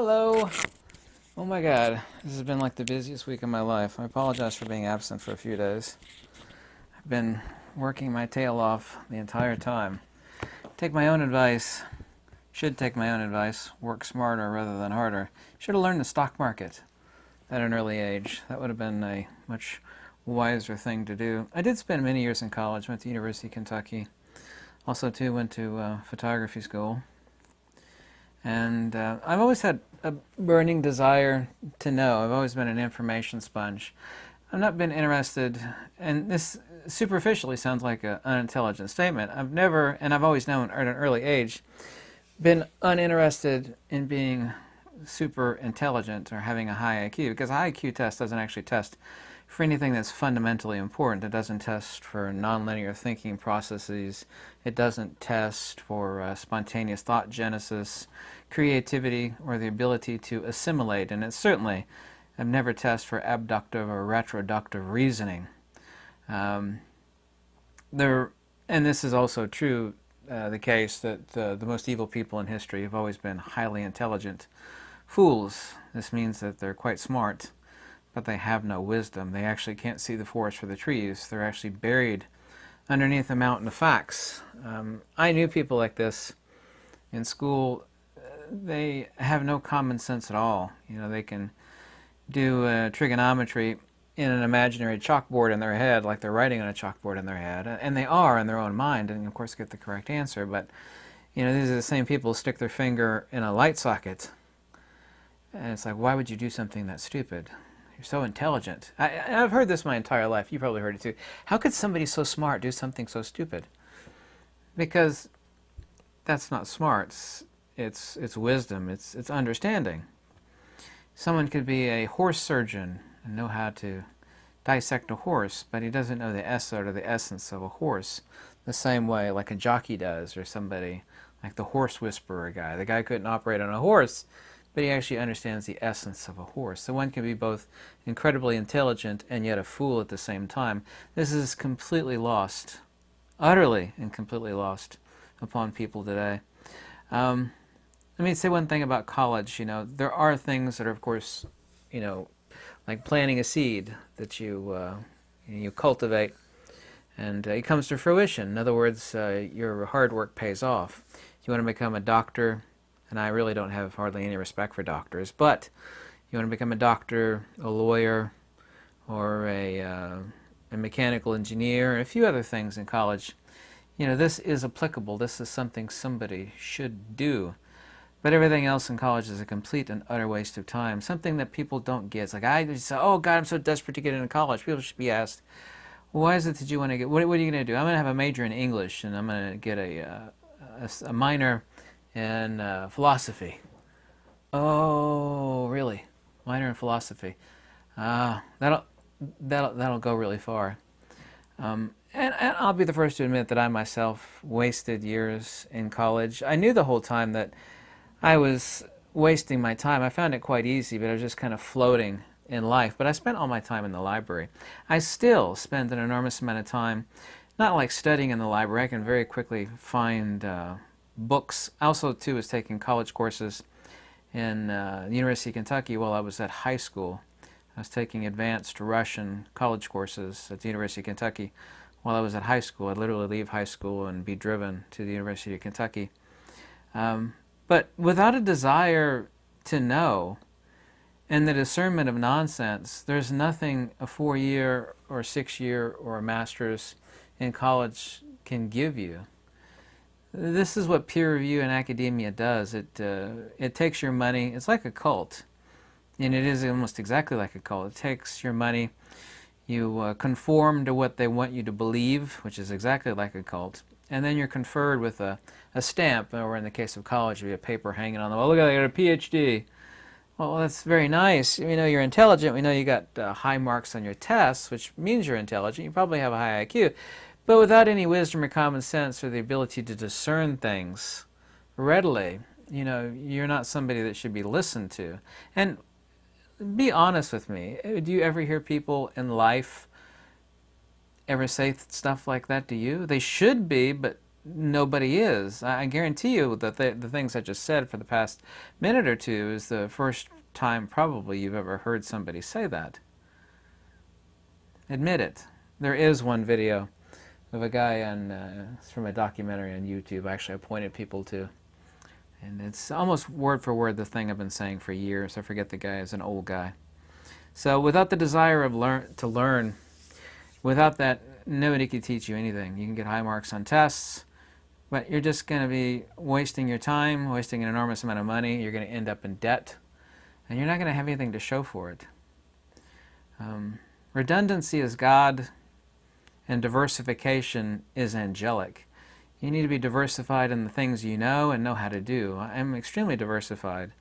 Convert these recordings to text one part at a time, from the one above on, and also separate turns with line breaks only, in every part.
Hello. Oh my god, this has been like the busiest week of my life. I apologize for being absent for a few days. I've been working my tail off the entire time. Take my own advice. Should take my own advice. Work smarter rather than harder. Should have learned the stock market at an early age. That would have been a much wiser thing to do. I did spend many years in college. Went to University of Kentucky. Also, too, went to photography school. And I've always had a burning desire to know. I've always been an information sponge. I've not been interested, and this superficially sounds like an unintelligent statement. I've never, and I've always known at an early age, been uninterested in being super intelligent or having a high IQ, because a high IQ test doesn't actually test for anything that's fundamentally important. It doesn't test for nonlinear thinking processes. It doesn't test for spontaneous thought genesis, creativity, or the ability to assimilate. And it certainly have never tested for abductive or retroductive reasoning. And this is also true, the case that the most evil people in history have always been highly intelligent fools. This means that they're quite smart, but they have no wisdom. They actually can't see the forest for the trees. They're actually buried underneath a mountain of facts. I knew people like this in school. They have no common sense at all. They can do trigonometry in an imaginary chalkboard in their head, like they're writing on a chalkboard in their head, and they are in their own mind, and of course get the correct answer. But these are the same people who stick their finger in a light socket, and it's like, why would you do something that stupid? You're so intelligent. I've heard this my entire life. You probably heard it too. How could somebody so smart do something so stupid? Because that's not smart. It's wisdom. It's understanding. Someone could be a horse surgeon and know how to dissect a horse, but he doesn't know the essence of a horse the same way like a jockey does, or somebody like the horse whisperer guy. The guy couldn't operate on a horse, but he actually understands the essence of a horse. So one can be both incredibly intelligent and yet a fool at the same time. This is completely lost, utterly and completely lost upon people today. Let me say one thing about college. There are things that are, of course, like planting a seed that you cultivate, and it comes to fruition. In other words, your hard work pays off. You want to become a doctor, and I really don't have hardly any respect for doctors, but you want to become a doctor, a lawyer, or a mechanical engineer, and a few other things in college. This is applicable. This is something somebody should do. But everything else in college is a complete and utter waste of time. Something that people don't get. It's like, I say, oh God, I'm so desperate to get into college. People should be asked, why is it that you want to get, what are you going to do? I'm going to have a major in English, and I'm going to get a minor in philosophy. Oh, really? Minor in philosophy. That'll go really far. And I'll be the first to admit that I myself wasted years in college. I knew the whole time that I was wasting my time. I found it quite easy, but I was just kind of floating in life. But I spent all my time in the library. I still spend an enormous amount of time, not like studying in the library. I can very quickly find books. I also, too, was taking college courses in the University of Kentucky while I was at high school. I was taking advanced Russian college courses at the University of Kentucky while I was at high school. I'd literally leave high school and be driven to the University of Kentucky. But without a desire to know and the discernment of nonsense, there's nothing a 4-year or 6-year or a master's in college can give you. This is what peer review in academia does. It takes your money. It's like a cult, and it is almost exactly like a cult. It takes your money. You conform to what they want you to believe, which is exactly like a cult, and then you're conferred with a stamp, or in the case of college, you have a paper hanging on the wall. Look, I got a PhD. Well, that's very nice. We know you're intelligent. We know you got high marks on your tests, which means you're intelligent. You probably have a high IQ. But without any wisdom or common sense or the ability to discern things readily, you're not somebody that should be listened to. And be honest with me. Do you ever hear people in life ever say stuff like that to you? They should be, but nobody is. I guarantee you that the things I just said for the past minute or two is the first time probably you've ever heard somebody say that. Admit it. There is one video of a guy on, it's from a documentary on YouTube, actually I pointed people to. And it's almost word for word the thing I've been saying for years. I forget the guy, is an old guy. So without the desire of to learn, without that, nobody can teach you anything. You can get high marks on tests, but you're just going to be wasting your time, wasting an enormous amount of money. You're going to end up in debt, and you're not going to have anything to show for it. Redundancy is God, and diversification is angelic. You need to be diversified in the things you know and know how to do. I'm extremely diversified.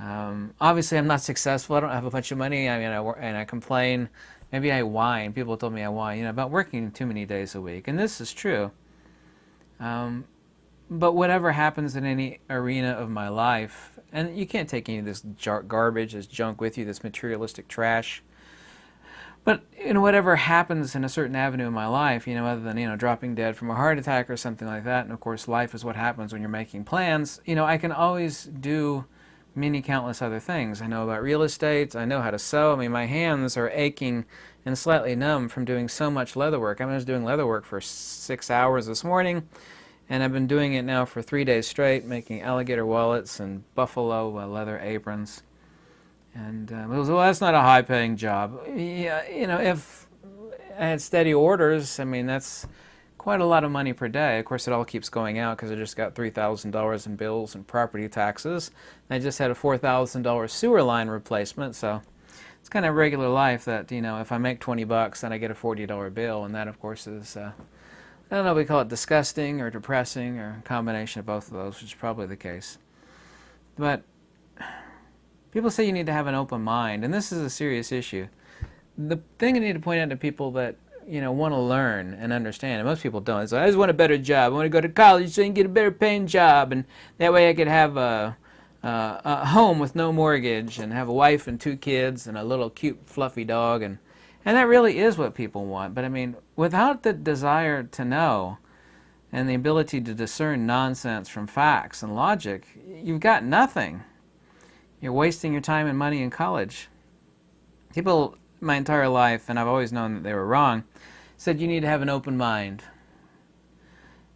Obviously, I'm not successful. I don't have a bunch of money. I mean, and I complain. Maybe I whine. People told me I whine, about working too many days a week, and this is true. But whatever happens in any arena of my life, and you can't take any of this garbage, this junk with you, this materialistic trash. But whatever happens in a certain avenue in my life, other than dropping dead from a heart attack or something like that, and of course life is what happens when you're making plans. I can always do many countless other things. I know about real estate. I know how to sew. I mean, my hands are aching and slightly numb from doing so much leather work. I was doing leather work for 6 hours this morning, and I've been doing it now for 3 days straight, making alligator wallets and buffalo leather aprons. And well, that's not a high-paying job. Yeah, if I had steady orders, I mean, that's quite a lot of money per day. Of course, it all keeps going out because I just got $3,000 in bills and property taxes. I just had a $4,000 sewer line replacement, so it's kind of regular life that, if I make $20, then I get a $40 bill, and that, of course, is, I don't know if we call it disgusting or depressing or a combination of both of those, which is probably the case. But people say you need to have an open mind, and this is a serious issue. The thing I need to point out to people that want to learn and understand, and most people don't, is I just want a better job. I want to go to college so I can get a better paying job, and that way I could have a home with no mortgage and have a wife and 2 kids and a little cute fluffy dog, and that really is what people want. But I mean, without the desire to know and the ability to discern nonsense from facts and logic, you've got nothing. You're wasting your time and money in college. People, my entire life, and I've always known that they were wrong, said you need to have an open mind.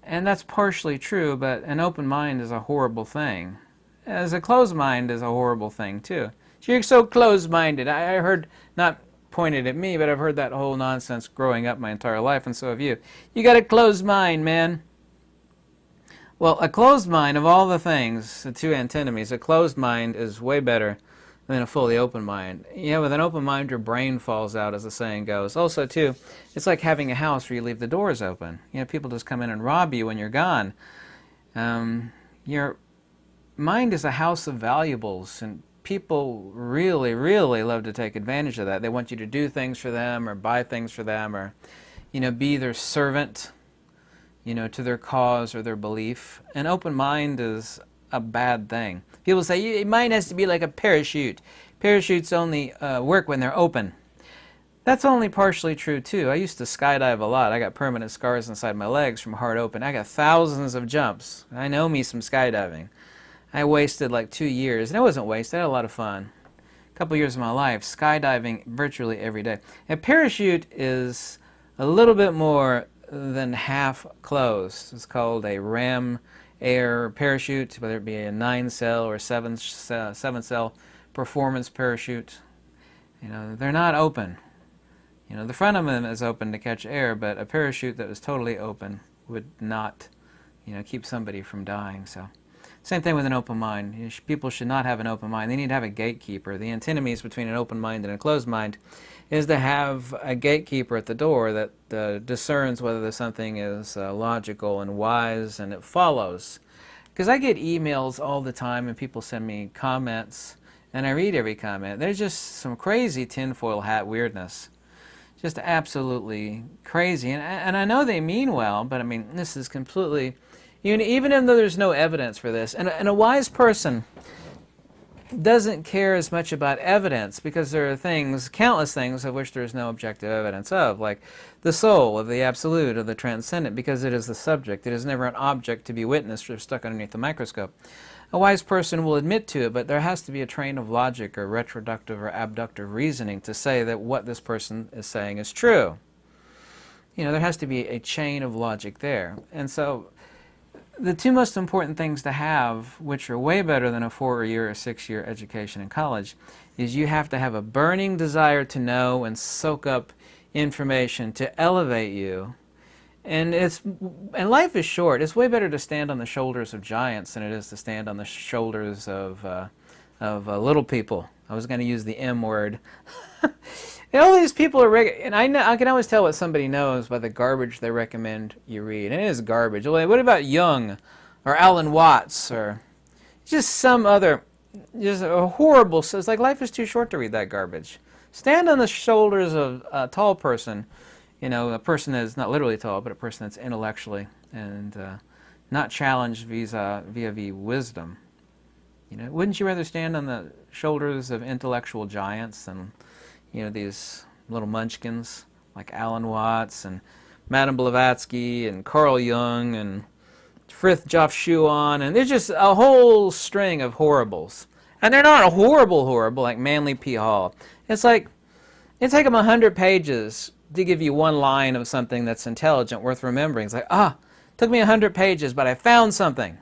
And that's partially true, but an open mind is a horrible thing. As a closed mind is a horrible thing, too. You're so closed-minded. I heard, not pointed at me, but I've heard that whole nonsense growing up my entire life, and so have you. You got a closed mind, man. Well, a closed mind, of all the things, the 2 antinomies, a closed mind is way better than a fully open mind. With an open mind, your brain falls out, as the saying goes. Also, too, it's like having a house where you leave the doors open. People just come in and rob you when you're gone. Your mind is a house of valuables, and people really, really love to take advantage of that. They want you to do things for them or buy things for them or, be their servant, to their cause or their belief. An open mind is a bad thing. People say, your mind has to be like a parachute. Parachutes only work when they're open. That's only partially true, too. I used to skydive a lot. I got permanent scars inside my legs from hard open. I got thousands of jumps. I know me some skydiving. I wasted like 2 years, and it wasn't wasted. I had a lot of fun. A couple years of my life, skydiving virtually every day. A parachute is a little bit more than half closed. It's called a ram air parachute, whether it be a 9-cell or 7-cell performance parachute. They're not open. The front of them is open to catch air, but a parachute that was totally open would not, keep somebody from dying. So, same thing with an open mind. People should not have an open mind. They need to have a gatekeeper. The antinomies between an open mind and a closed mind is to have a gatekeeper at the door that discerns whether something is logical and wise and it follows. Because I get emails all the time and people send me comments and I read every comment. There's just some crazy tinfoil hat weirdness. Just absolutely crazy. And I know they mean well, but I mean, this is completely, even though there's no evidence for this. And a wise person doesn't care as much about evidence, because there are things, countless things, of which there is no objective evidence of, like the soul, of the absolute, of the transcendent, because it is the subject. It is never an object to be witnessed or stuck underneath the microscope. A wise person will admit to it, but there has to be a train of logic or retroductive or abductive reasoning to say that what this person is saying is true. There has to be a chain of logic there. And so the two most important things to have, which are way better than a 4-year or 6-year education in college, is you have to have a burning desire to know and soak up information to elevate you. And life is short. It's way better to stand on the shoulders of giants than it is to stand on the shoulders of little people. I was going to use the M word. And all these people are, and I can always tell what somebody knows by the garbage they recommend you read. And it is garbage. What about Jung or Alan Watts or just some other, just a horrible, it's like life is too short to read that garbage. Stand on the shoulders of a tall person, a person that's not literally tall, but a person that's intellectually and not challenged vis-a-vis wisdom. Wouldn't you rather stand on the shoulders of intellectual giants than these little munchkins like Alan Watts and Madame Blavatsky and Carl Jung and Frithjof Schuon, and there's just a whole string of horribles. And they're not a horrible like Manly P. Hall. It's like, it take them 100 pages to give you one line of something that's intelligent, worth remembering. It's like, took me 100 pages, but I found something.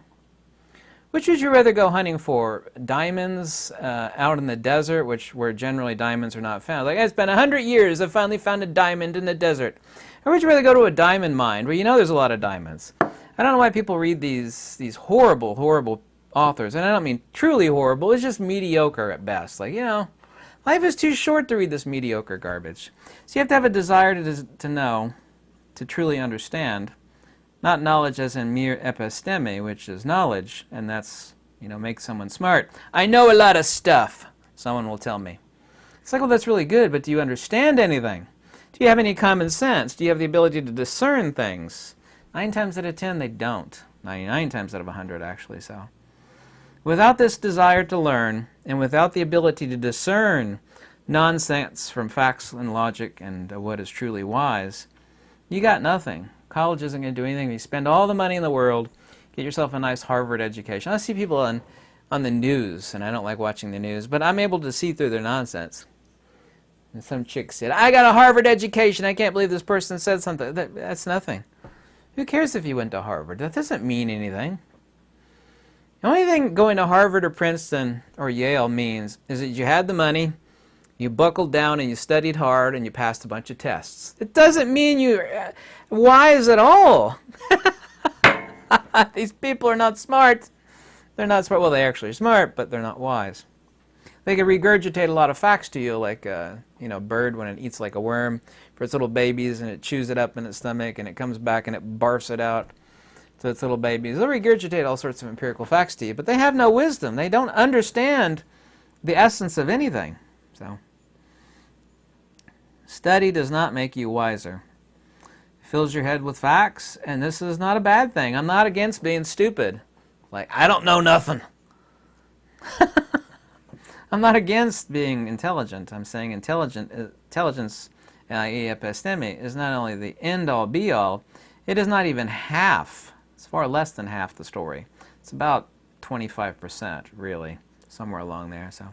Which would you rather go hunting for? Diamonds out in the desert, where generally diamonds are not found. Like, I spent 100 years, I finally found a diamond in the desert. Or would you rather go to a diamond mine, where there's a lot of diamonds? I don't know why people read these horrible, horrible authors. And I don't mean truly horrible, it's just mediocre at best. Like, life is too short to read this mediocre garbage. So you have to have a desire to know, to truly understand. Not knowledge as in mere episteme, which is knowledge, and that's, makes someone smart. I know a lot of stuff, someone will tell me. It's like, well, that's really good, but do you understand anything? Do you have any common sense? Do you have the ability to discern things? 9 times out of 10, they don't. 99 times out of 100, actually, so. Without this desire to learn, and without the ability to discern nonsense from facts and logic and what is truly wise, you got nothing. College isn't going to do anything. You spend all the money in the world, get yourself a nice Harvard education. I see people on the news, and I don't like watching the news, but I'm able to see through their nonsense. And some chick said, I got a Harvard education. I can't believe this person said something. That's nothing. Who cares if you went to Harvard? That doesn't mean anything. The only thing going to Harvard or Princeton or Yale means is that you had the money, you buckled down and you studied hard and you passed a bunch of tests. It doesn't mean you're wise at all. These people are not smart. They're not smart. Well, they actually are smart, but they're not wise. They can regurgitate a lot of facts to you, like a bird when it eats like a worm for its little babies and it chews it up in its stomach and it comes back and it barfs it out to its little babies. They'll regurgitate all sorts of empirical facts to you, but they have no wisdom. They don't understand the essence of anything. So, study does not make you wiser. It fills your head with facts, and this is not a bad thing. I'm not against being stupid. Like, I don't know nothing. I'm not against being intelligent. I'm saying intelligence, i.e. episteme, is not only the end-all, be-all, it is not even half. It's far less than half the story. It's about 25%, really, somewhere along there. So,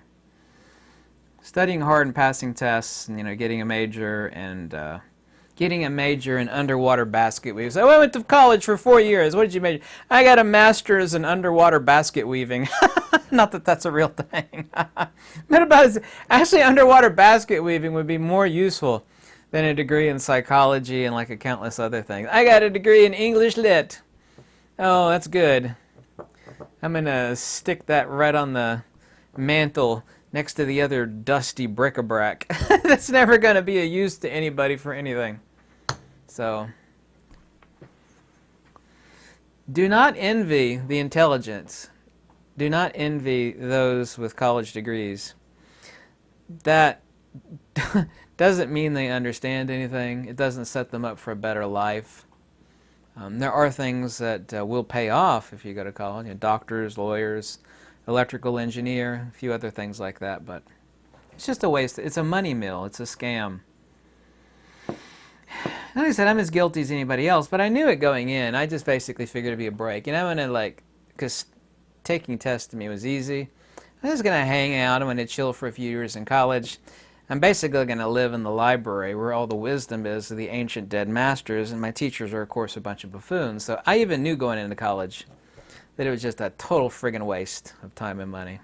studying hard and passing tests, and getting a major in underwater basket weaving. So I went to college for 4 years. What did you major? I got a master's in underwater basket weaving. Not that that's a real thing. Actually, underwater basket weaving would be more useful than a degree in psychology and like a countless other things. I got a degree in English Lit. Oh, that's good. I'm going to stick that right on the mantle next to the other dusty bric-a-brac. That's never going to be of use to anybody for anything. So, do not envy the intelligence. Do not envy those with college degrees. That doesn't mean they understand anything. It doesn't set them up for a better life. There are things that will pay off if you go to college. Doctors, lawyers, electrical engineer, a few other things like that, but it's just a waste. It's a money mill. It's a scam. Like I said, I'm as guilty as anybody else, but I knew it going in. I just basically figured it'd be a break. And I'm going to, because taking tests to me was easy. I'm just going to hang out. I'm going to chill for a few years in college. I'm basically going to live in the library where all the wisdom is of the ancient dead masters, and my teachers are, of course, a bunch of buffoons. So I even knew going into college that it was just a total friggin' waste of time and money.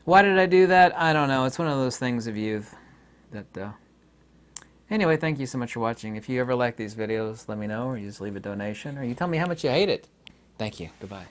Why did I do that? I don't know. It's one of those things of youth that... Anyway, thank you so much for watching. If you ever like these videos, let me know, or you just leave a donation, or you tell me how much you hate it. Thank you. Goodbye.